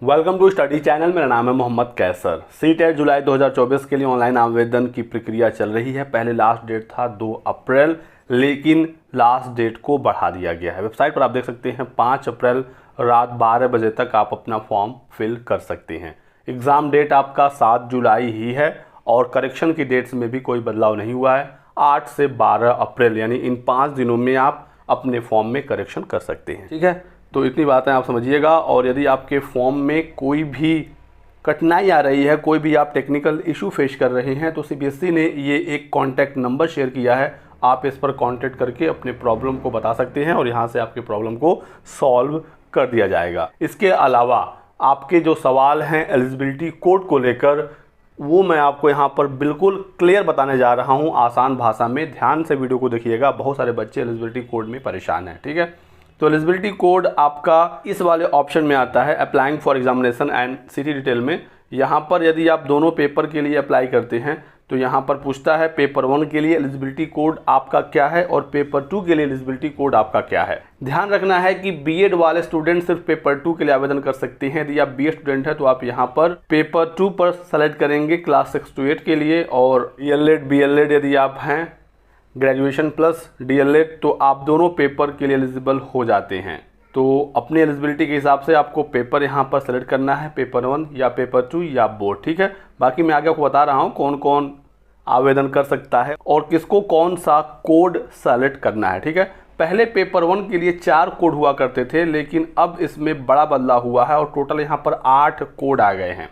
Welcome to study channel. मेरा नाम है मोहम्मद कैसर। सीटेट जुलाई 2024 के लिए ऑनलाइन आवेदन की प्रक्रिया चल रही है। पहले लास्ट डेट था 2 अप्रैल, लेकिन लास्ट डेट को बढ़ा दिया गया है। वेबसाइट पर आप देख सकते हैं 5 अप्रैल रात 12 बजे तक आप अपना फॉर्म फिल कर सकते हैं। एग्ज़ाम डेट आपका 7 जुलाई ही है और करेक्शन की डेट्स में भी कोई बदलाव नहीं हुआ है। 8 से 12 अप्रैल यानी इन 5 दिनों में आप अपने फॉर्म में करेक्शन कर सकते हैं। ठीक है, तो इतनी बातें आप समझिएगा। और यदि आपके फॉर्म में कोई भी कठिनाई आ रही है, कोई भी आप टेक्निकल इशू फेस कर रहे हैं, तो सीबीएसई ने ये एक कॉन्टैक्ट नंबर शेयर किया है। आप इस पर कॉन्टैक्ट करके अपने प्रॉब्लम को बता सकते हैं और यहाँ से आपके प्रॉब्लम को सॉल्व कर दिया जाएगा। इसके अलावा आपके जो सवाल हैं एलिजिबिलिटी कोड को लेकर, वो मैं आपको यहाँ पर बिल्कुल क्लियर बताने जा रहा हूँ आसान भाषा में। ध्यान से वीडियो को देखिएगा। बहुत सारे बच्चे एलिजिबिलिटी कोड में परेशान हैं। ठीक है, तो एलिजिबिलिटी कोड आपका इस वाले ऑप्शन में आता है, applying for examination and city detail में। यहाँ पर यदि आप दोनों पेपर के लिए अप्लाई करते हैं तो यहाँ पर पूछता है पेपर 1 के लिए एलिजिबिलिटी कोड आपका क्या है और पेपर 2 के लिए एलिजिबिलिटी कोड आपका क्या है। ध्यान रखना है कि बीएड वाले स्टूडेंट सिर्फ पेपर 2 के लिए आवेदन कर सकते हैं। यदि आप बीएड स्टूडेंट है तो आप यहाँ पर पेपर 2 पर सेलेक्ट करेंगे क्लास 6 to 8 के लिए। और ELED BLED यदि आप हैं ग्रेजुएशन प्लस DLED तो आप दोनों पेपर के लिए एलिजिबल हो जाते हैं। तो अपनी एलिजिबिलिटी के हिसाब से आपको पेपर यहाँ पर सेलेक्ट करना है, पेपर 1 या पेपर 2 या बोर्ड। ठीक है, बाकी मैं आगे आपको बता रहा हूँ कौन कौन आवेदन कर सकता है और किसको कौन सा कोड सेलेक्ट करना है। ठीक है, पहले पेपर 1 के लिए 4 कोड हुआ करते थे, लेकिन अब इसमें बड़ा बदलाव हुआ है और टोटल यहाँ पर 8 कोड आ गए हैं।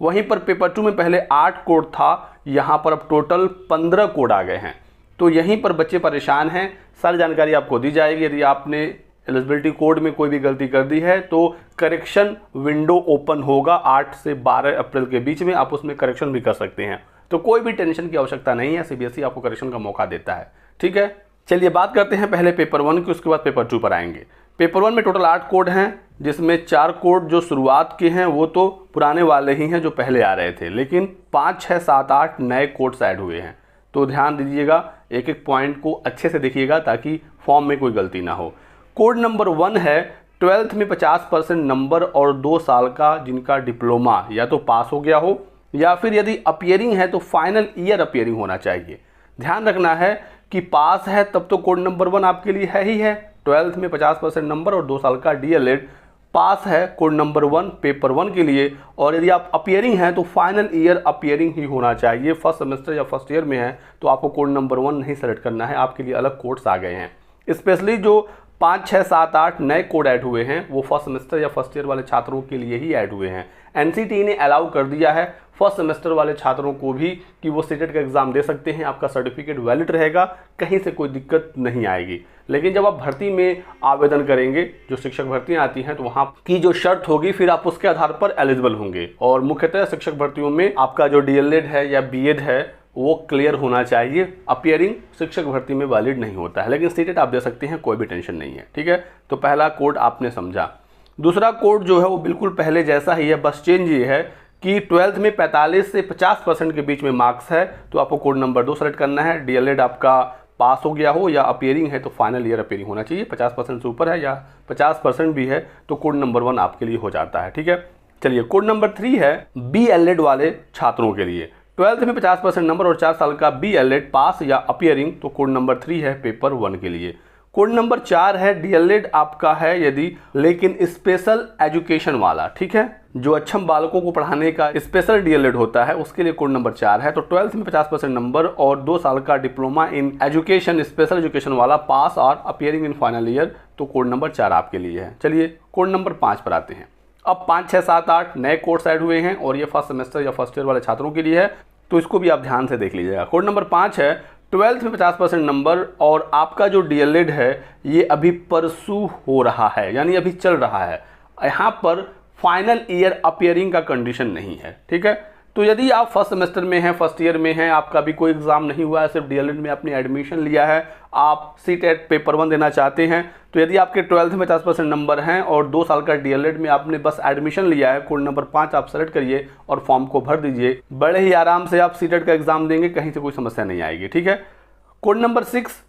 वहीं पर पेपर 2 में पहले 8 कोड था, यहाँ पर अब टोटल 15 कोड आ गए हैं। तो यहीं पर बच्चे परेशान हैं। सारी जानकारी आपको दी जाएगी। यदि आपने एलिजिबिलिटी कोड में कोई भी गलती कर दी है तो करेक्शन विंडो ओपन होगा 8 से 12 अप्रैल के बीच में, आप उसमें करेक्शन भी कर सकते हैं। तो कोई भी टेंशन की आवश्यकता नहीं है, सीबीएसई आपको करेक्शन का मौका देता है। ठीक है, चलिए बात करते हैं पहले पेपर 1 की, उसके बाद पेपर 2 पर आएंगे। पेपर 1 में टोटल 8 कोड हैं, जिसमें 4 कोड जो शुरुआत के हैं वो तो पुराने वाले ही हैं जो पहले आ रहे थे, लेकिन 5, 6, 7, 8 नए कोड्स ऐड हुए हैं। तो ध्यान दीजिएगा, एक एक पॉइंट को अच्छे से देखिएगा ताकि फॉर्म में कोई गलती ना हो। कोड नंबर 1 है 12th में 50% नंबर और 2 साल का जिनका डिप्लोमा या तो पास हो गया हो या फिर यदि अपीयरिंग है तो फाइनल ईयर अपीयरिंग होना चाहिए। ध्यान रखना है कि पास है तब तो कोड नंबर 1 आपके लिए है ही है। 12th में 50% नंबर और 2 साल का DLED पास है कोड नंबर 1 पेपर 1 के लिए। और यदि आप अपीयरिंग हैं तो फाइनल ईयर अपीयरिंग ही होना चाहिए। फर्स्ट सेमेस्टर या फर्स्ट ईयर में है तो आपको कोड नंबर 1 नहीं सेलेक्ट करना है, आपके लिए अलग कोड्स आ गए हैं। स्पेशली जो 5, 6, 7, 8 नए कोड ऐड हुए हैं वो फर्स्ट सेमेस्टर या फर्स्ट ईयर वाले छात्रों के लिए ही ऐड हुए हैं। NCT ने अलाउ कर दिया है फर्स्ट सेमेस्टर वाले छात्रों को भी कि वो सीटेट का एग्ज़ाम दे सकते हैं, आपका सर्टिफिकेट वैलिड रहेगा, कहीं से कोई दिक्कत नहीं आएगी। लेकिन जब आप भर्ती में आवेदन करेंगे, जो शिक्षक भर्तियां आती हैं, तो वहाँ की जो शर्त होगी फिर आप उसके आधार पर एलिजिबल होंगे। और मुख्यतः शिक्षक भर्तियों में आपका जो DLED है या BEd है वो क्लियर होना चाहिए। अपीयरिंग शिक्षक भर्ती में वैलिड नहीं होता है, लेकिन सीटेट आप दे सकते हैं, कोई भी टेंशन नहीं है। ठीक है, तो पहला कोड आपने समझा। दूसरा कोड जो है वो बिल्कुल पहले जैसा ही है, बस चेंज ये है कि 12th में 45 से 50% के बीच में मार्क्स है तो आपको कोड नंबर 2 सेलेक्ट करना है। DLED आपका पास हो गया हो या अपीयरिंग है तो फाइनल ईयर अपीयरिंग होना चाहिए। 50% से ऊपर है या 50% भी है तो कोड नंबर 1 आपके लिए हो जाता है। ठीक है, चलिए कोड नंबर 3 है BLED वाले छात्रों के लिए। 12th में 50% नंबर और 4 साल का BLED पास या अपीयरिंग तो कोड नंबर 3 है पेपर 1 के लिए। कोड नंबर 4 है DLED आपका है यदि, लेकिन स्पेशल एजुकेशन वाला। ठीक है, जो अक्षम बालकों को पढ़ाने का स्पेशल DLED होता है उसके लिए कोड नंबर 4 है। तो 12th में 50% नंबर और 2 साल का diploma in education special education वाला पास और अपीयरिंग इन फाइनल ईयर तो कोड नंबर 4 आपके लिए है। चलिए कोड नंबर 5 पर आते हैं। अब 5, 6, 7, 8 नए कोर्स ऐड हुए हैं और ये फर्स्ट सेमेस्टर या फर्स्ट ईयर वाले छात्रों के लिए है, तो इसको भी आप ध्यान से देख लीजिएगा। कोड नंबर 5 है 12th में 50% नंबर और आपका जो DLED है ये अभी परसू हो रहा है, यानी अभी चल रहा है। यहाँ पर फाइनल ईयर अपीयरिंग का कंडीशन नहीं है। ठीक है, तो यदि आप फर्स्ट सेमेस्टर में हैं, फर्स्ट ईयर में हैं, आपका भी कोई एग्जाम नहीं हुआ है, सिर्फ DLED में आपने एडमिशन लिया है, आप सीटेट पेपर 1 देना चाहते हैं, तो यदि आपके 12th में 50% नंबर हैं और 2 साल का DLED में आपने बस एडमिशन लिया है, कोड नंबर 5 आप सेलेक्ट करिए और फॉर्म को भर दीजिए। बड़े ही आराम से आप सीटेट का एग्जाम देंगे, कहीं से कोई समस्या नहीं आएगी। ठीक है, कोड नंबर 6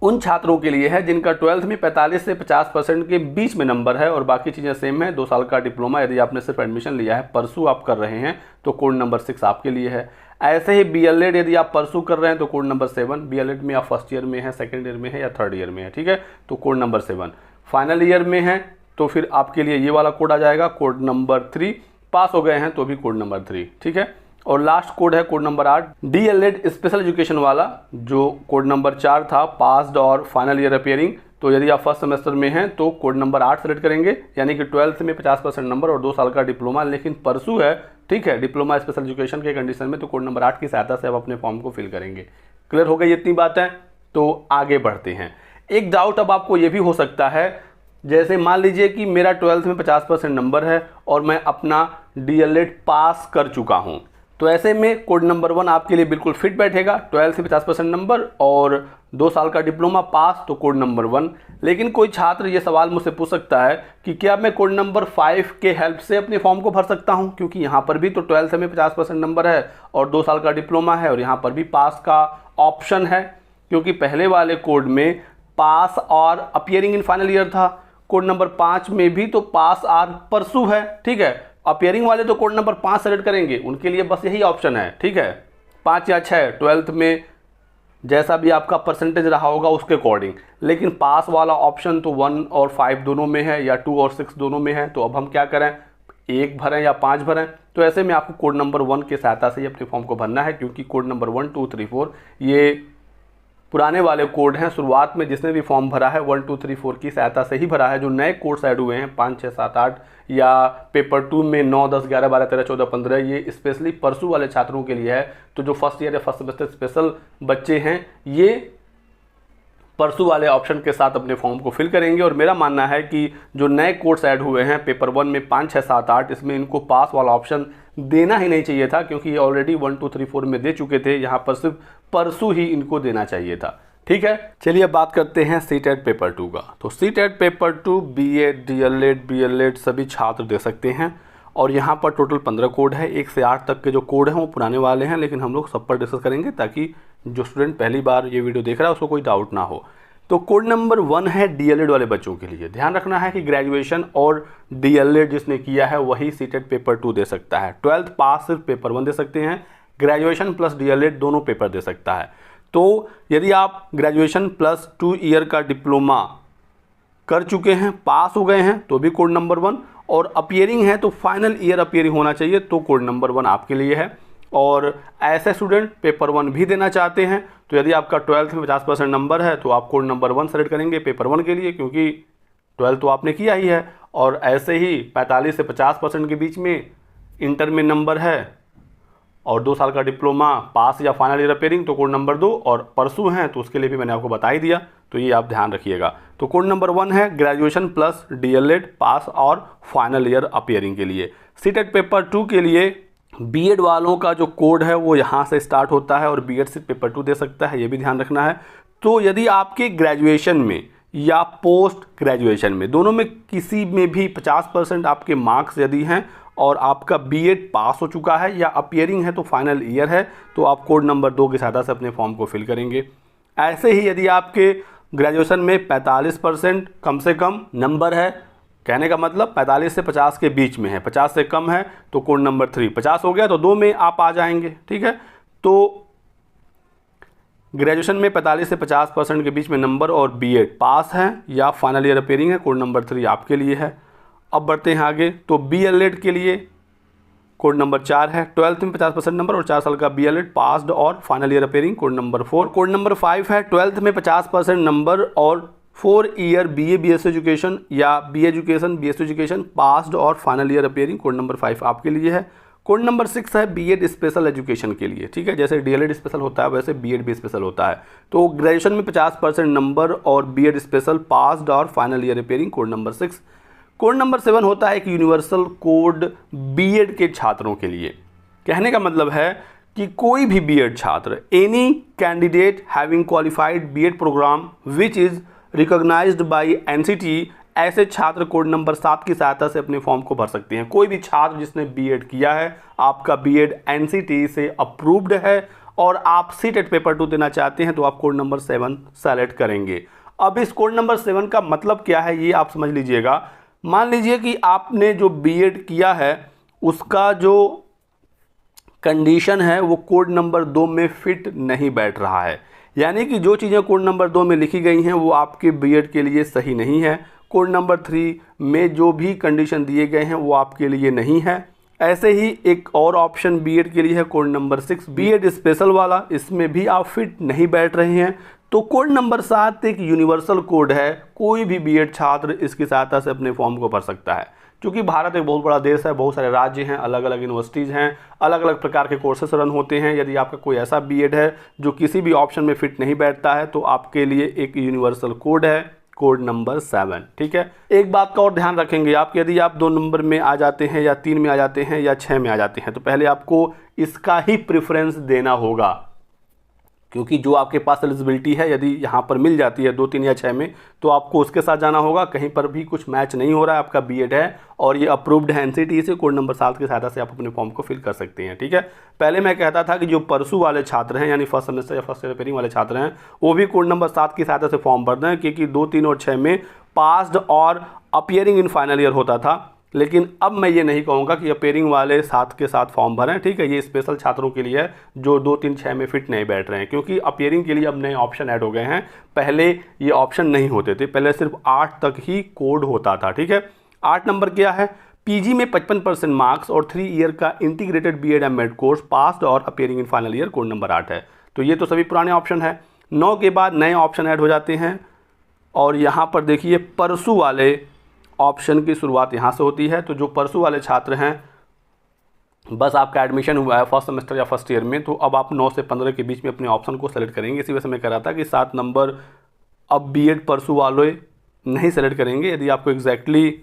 उन छात्रों के लिए है जिनका 12th में 45 से 50% के बीच में नंबर है और बाकी चीज़ें सेम है। 2 साल का डिप्लोमा यदि आपने सिर्फ एडमिशन लिया है, परसू आप कर रहे हैं, तो कोड नंबर 6 आपके लिए है। ऐसे ही BLED यदि आप परसू कर रहे हैं तो कोड नंबर 7। BLED में आप फर्स्ट ईयर में है, सेकेंड ईयर में है या थर्ड ईयर में है, ठीक है, तो कोड नंबर 7। फाइनल ईयर में है तो फिर आपके लिए ये वाला कोड आ जाएगा, कोड नंबर 3। पास हो गए हैं तो भी कोड नंबर 3, ठीक है। और लास्ट कोड है code number 8, DLED special education वाला, जो कोड नंबर 4 था, पास्ड और फाइनल ईयर अपीयरिंग। तो यदि आप फर्स्ट सेमेस्टर में हैं तो कोड नंबर 8 सेलेक्ट करेंगे, यानी कि 12th में 50% नंबर और 2 साल का डिप्लोमा, लेकिन परसू है, ठीक है, डिप्लोमा स्पेशल एजुकेशन के कंडीशन में, तो कोड नंबर 8 की सहायता से आप अपने फॉर्म को फिल करेंगे। क्लियर हो गई इतनी बातें? तो आगे बढ़ते हैं। एक डाउट अब आपको ये भी हो सकता है, जैसे मान लीजिए कि मेरा 12th में 50% नंबर है और मैं अपना DLED पास कर चुका हूँ, तो ऐसे में कोड नंबर 1 आपके लिए बिल्कुल फिट बैठेगा। 12th से 50% नंबर और 2 साल का डिप्लोमा पास, तो कोड नंबर 1। लेकिन कोई छात्र ये सवाल मुझसे पूछ सकता है कि क्या मैं कोड नंबर 5 के हेल्प से अपने फॉर्म को भर सकता हूँ, क्योंकि यहाँ पर भी तो 12th में 50% नंबर है और 2 साल का डिप्लोमा है और यहाँ पर भी पास का ऑप्शन है, क्योंकि पहले वाले कोड में पास और अपीयरिंग इन फाइनल ईयर था। कोड नंबर 5 में भी तो पास और परसू है, ठीक है। अपीयरिंग वाले तो कोड नंबर 5 सेलेक्ट करेंगे, उनके लिए बस यही ऑप्शन है, ठीक है, 5 या 6 12th में जैसा भी आपका परसेंटेज रहा होगा उसके अकॉर्डिंग। लेकिन पास वाला ऑप्शन तो 1 और 5 दोनों में है या 2 और 6 दोनों में है। तो अब हम क्या करें, 1 भरें या 5 भरें? तो ऐसे में आपको कोड नंबर 1 की सहायता से ही अपने फॉर्म को भरना है, क्योंकि कोड नंबर 1 2 3 4 ये पुराने वाले कोड हैं। शुरुआत में जिसने भी फॉर्म भरा है 1 2 3 4 की सहायता से ही भरा है। जो नए कोड्स ऐड हुए हैं 5 6 7 8 या पेपर 2 में 9 10 11 12 13 14 15, ये स्पेशली परसू वाले छात्रों के लिए है। तो जो फर्स्ट ईयर या फर्स्ट सेमेस्टर स्पेशल बच्चे हैं, ये परसू वाले ऑप्शन के साथ अपने फॉर्म को फिल करेंगे। और मेरा मानना है कि जो नए कोर्स ऐड हुए हैं पेपर 1 में 5 6 7 8, इसमें इनको पास वाला ऑप्शन देना ही नहीं चाहिए था, क्योंकि ये ऑलरेडी 1 2 3 4 में दे चुके थे। यहाँ पर सिर्फ परसू ही इनको देना चाहिए था, ठीक है। चलिए अब बात करते हैं CTET पेपर 2 का। तो CTET paper 2 BEd DLED BLED सभी छात्र दे सकते हैं और यहाँ पर टोटल 15 कोड है। 1 से 8 तक के जो कोड हैं वो पुराने वाले हैं, लेकिन हम लोग सब पर डिस्कस करेंगे ताकि जो स्टूडेंट पहली बार ये वीडियो देख रहा है उसको कोई डाउट ना हो। तो कोड नंबर 1 है DLED वाले बच्चों के लिए। ध्यान रखना है कि ग्रेजुएशन और DLED जिसने किया है वही CTET पेपर 2 दे सकता है। 12th पास सिर्फ पेपर 1 दे सकते हैं, ग्रेजुएशन प्लस DLED दोनों पेपर दे सकता है। तो यदि आप ग्रेजुएशन प्लस 2 ईयर का डिप्लोमा कर चुके हैं, पास हो गए हैं, तो भी कोड नंबर 1, और अपीयरिंग है तो फाइनल ईयर अपीयरिंग होना चाहिए, तो कोड नंबर 1 आपके लिए है। और ऐसे स्टूडेंट पेपर 1 भी देना चाहते हैं, तो यदि आपका 12th में 50% नंबर है तो आप कोड नंबर 1 सेलेक्ट करेंगे पेपर 1 के लिए, क्योंकि 12th तो आपने किया ही है। और ऐसे ही 45 से 50% के बीच में इंटर में नंबर है और 2 साल का डिप्लोमा पास या फाइनल ईयर अपीयरिंग, तो कोड नंबर 2, और परसू हैं तो उसके लिए भी मैंने आपको बता ही दिया, तो ये आप ध्यान रखिएगा। तो कोड नंबर 1 है ग्रेजुएशन प्लस DLED पास और फाइनल ईयर अपीयरिंग के लिए। CTET पेपर 2 के लिए BEd वालों का जो कोड है वो यहाँ से स्टार्ट होता है और BEd सिर्फ पेपर 2 दे सकता है, ये भी ध्यान रखना है। तो यदि आपके ग्रेजुएशन में या पोस्ट ग्रेजुएशन में दोनों में किसी में भी 50% आपके मार्क्स यदि हैं और आपका BEd पास हो चुका है या अपीयरिंग है तो फाइनल ईयर है, तो आप कोड नंबर 2 की सहायता से अपने फॉर्म को फिल करेंगे। ऐसे ही यदि आपके ग्रेजुएशन में 45% कम से कम नंबर है, कहने का मतलब 45 से 50 के बीच में है, 50 से कम है तो कोड नंबर 3, 50 हो गया तो 2 में आप आ जाएंगे, ठीक है। तो ग्रेजुएशन में 45 से 50% के बीच में नंबर और BEd पास है या फाइनल ईयर अपीयरिंग है, कोड नंबर 3 आपके लिए है। अब बढ़ते हैं आगे। तो BLED के लिए कोड नंबर 4 है, 12th में 50% नंबर और 4 साल का BLED पास्ड और final year appearing, code number 4। Code number 5 है 12th में 50% नंबर और 4 ईयर BA BS एजुकेशन या BA education BS education passed और final year appearing, code number 5 आपके लिए है। कोड नंबर 6 है BEd स्पेशल एजुकेशन के लिए, ठीक है। जैसे DLED स्पेशल होता है वैसे BEd भी स्पेशल होता है। तो ग्रेजुएशन में 50% नंबर और BEd स्पेशल पास्ड और final year appearing, code number 6। Code number 7 होता है एक यूनिवर्सल कोड BEd के छात्रों के लिए। कहने का मतलब है कि कोई भी BEd छात्र, any candidate having qualified BEd programme which is recognised by NCT, ऐसे छात्र कोड नंबर 7 की सहायता से अपने फॉर्म को भर सकते हैं। कोई भी छात्र जिसने BEd किया है, आपका BEd NCT से अप्रूव्ड है और आप सीटेट पेपर 2 देना चाहते हैं तो आप कोड नंबर 7 सेलेक्ट करेंगे। अब इस कोड नंबर 7 का मतलब क्या है ये आप समझ लीजिएगा। मान लीजिए कि आपने जो बीएड किया है उसका जो कंडीशन है वो कोड नंबर 2 में फिट नहीं बैठ रहा है, यानी कि जो चीज़ें कोड नंबर 2 में लिखी गई हैं वो आपके बीएड के लिए सही नहीं है। कोड नंबर 3 में जो भी कंडीशन दिए गए हैं वो आपके लिए नहीं है। ऐसे ही एक और ऑप्शन बीएड के लिए है कोड नंबर 6 बीएड स्पेशल वाला, इसमें भी आप फिट नहीं बैठ रहे हैं। तो कोड नंबर 7 एक यूनिवर्सल कोड है, कोई भी बीएड छात्र इसकी सहायता से अपने फॉर्म को भर सकता है। क्योंकि भारत एक बहुत बड़ा देश है, बहुत सारे राज्य हैं, अलग अलग यूनिवर्सिटीज़ हैं, अलग अलग प्रकार के कोर्सेस रन होते हैं। यदि आपका कोई ऐसा बीएड है जो किसी भी ऑप्शन में फिट नहीं बैठता है तो आपके लिए एक यूनिवर्सल कोड है, कोड नंबर 7। ठीक है, एक बात का और ध्यान रखेंगे आप, यदि आप 2 नंबर में आ जाते हैं या 3 में आ जाते हैं या 6 में आ जाते हैं तो पहले आपको इसका ही प्रेफरेंस देना होगा, क्योंकि जो आपके पास एलिजिबिलिटी है यदि यहाँ पर मिल जाती है 2, 3 या 6 में तो आपको उसके साथ जाना होगा। कहीं पर भी कुछ मैच नहीं हो रहा है, आपका बीएड है और ये अप्रूव्ड है एनसीटी से, कोड नंबर 7 की सहायता से आप अपने फॉर्म को फिल कर सकते हैं। ठीक है, पहले मैं कहता था कि जो परसू वाले छात्र हैं यानी फर्स्ट सेमेस्टर या फर्स्ट ईयर रिपेयरिंग वाले छात्र हैं वो भी कोड नंबर 7 की सहायता से फॉर्म भर दें, क्योंकि 2, 3 और 6 में पास्ड और अपीयरिंग इन फाइनल ईयर होता था। लेकिन अब मैं ये नहीं कहूँगा कि अपीयरिंग वाले 7 के साथ फॉर्म भरें। ठीक है, ये स्पेशल छात्रों के लिए है जो 2, 3, 6 में फिट नहीं बैठ रहे हैं, क्योंकि अपीयरिंग के लिए अब नए ऑप्शन ऐड हो गए हैं। पहले ये ऑप्शन नहीं होते थे, पहले सिर्फ 8 तक ही कोड होता था। ठीक है, 8 नंबर क्या है, पीजी में 55% मार्क्स और 3 ईयर का integrated BEd MEd course passed और appearing in final year, code number 8 है। तो ये तो सभी पुराने ऑप्शन है। 9 के बाद नए ऑप्शन ऐड हो जाते हैं और यहाँ पर देखिए परसू वाले ऑप्शन की शुरुआत यहाँ से होती है। तो जो परसू वाले छात्र हैं, बस आपका एडमिशन हुआ है फर्स्ट सेमेस्टर या फर्स्ट ईयर में, तो अब आप 9 से 15 के बीच में अपने ऑप्शन को सेलेक्ट करेंगे। इसी वजह से मैं कह रहा था कि 7 नंबर अब बीएड परसू वाले नहीं सेलेक्ट करेंगे। यदि आपको एग्जैक्टली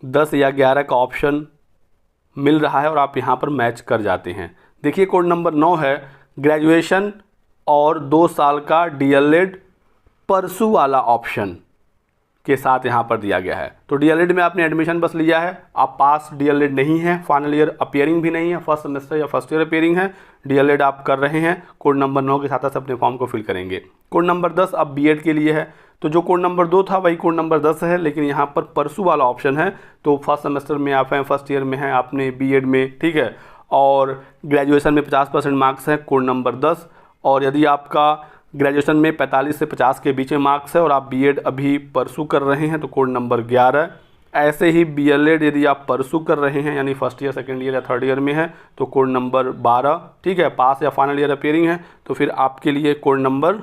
10 या 11 का ऑप्शन मिल रहा है और आप यहाँ पर मैच कर जाते हैं। देखिए कोड नंबर 9 है ग्रेजुएशन और 2 साल का डीएलएड परसू वाला ऑप्शन के साथ यहाँ पर दिया गया है। तो डीएलएड में आपने एडमिशन बस लिया है, आप पास डीएलएड नहीं है, फाइनल ईयर अपीयरिंग भी नहीं है, फर्स्ट सेमेस्टर या फर्स्ट ईयर अपीयरिंग है, डीएलएड आप कर रहे हैं, कोड नंबर 9 के साथ अपने फॉर्म को फिल करेंगे। कोड नंबर 10 अब बीएड के लिए है। तो जो कोड नंबर 2 था वही कोड नंबर 10 है, लेकिन यहाँ पर परसू वाला ऑप्शन है। तो फर्स्ट सेमेस्टर में आप हैं, फर्स्ट ईयर में हैं, आपने बीएड में, ठीक है, और ग्रेजुएशन में 50% मार्क्स है, कोड नंबर 10। और यदि आपका ग्रेजुएशन में 45 से 50 के बीच में मार्क्स है और आप बीएड अभी परसू कर रहे हैं तो कोड नंबर 11। ऐसे ही बीएलएड यदि आप परसू कर रहे हैं यानी फर्स्ट ईयर, सेकंड ईयर या थर्ड ईयर में है तो कोड नंबर 12। ठीक है, पास या फाइनल ईयर अपीयरिंग है तो फिर आपके लिए कोड नंबर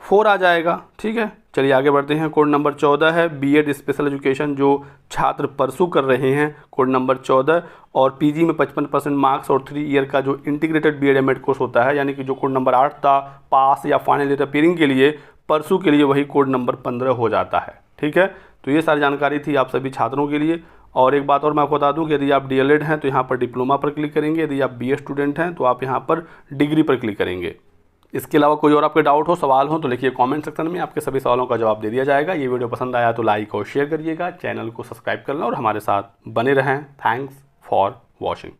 4 आ जाएगा। ठीक है, चलिए आगे बढ़ते हैं। कोड नंबर 14 है बीएड स्पेशल एजुकेशन, जो छात्र परसू कर रहे हैं, कोड नंबर 14। और पीजी में 55% मार्क्स और 3 ईयर का जो इंटीग्रेटेड बीएड एमएड कोर्स होता है, यानी कि जो कोड नंबर 8 था पास या फाइनल ईयर अपीयरिंग के लिए, परसू के लिए वही कोड नंबर 15 हो जाता है। ठीक है, तो ये सारी जानकारी थी आप सभी छात्रों के लिए। और एक बात और मैं आपको बता दूं कि यदि आप डीएलएड हैं तो यहाँ पर डिप्लोमा पर क्लिक करेंगे, यदि आप बीए स्टूडेंट हैं तो आप यहाँ पर डिग्री पर क्लिक करेंगे। इसके अलावा कोई और आपके डाउट हो, सवाल हो तो लिखिए कमेंट सेक्शन में, आपके सभी सवालों का जवाब दे दिया जाएगा। ये वीडियो पसंद आया तो लाइक और शेयर करिएगा, चैनल को सब्सक्राइब करना और हमारे साथ बने रहें। Thanks for watching.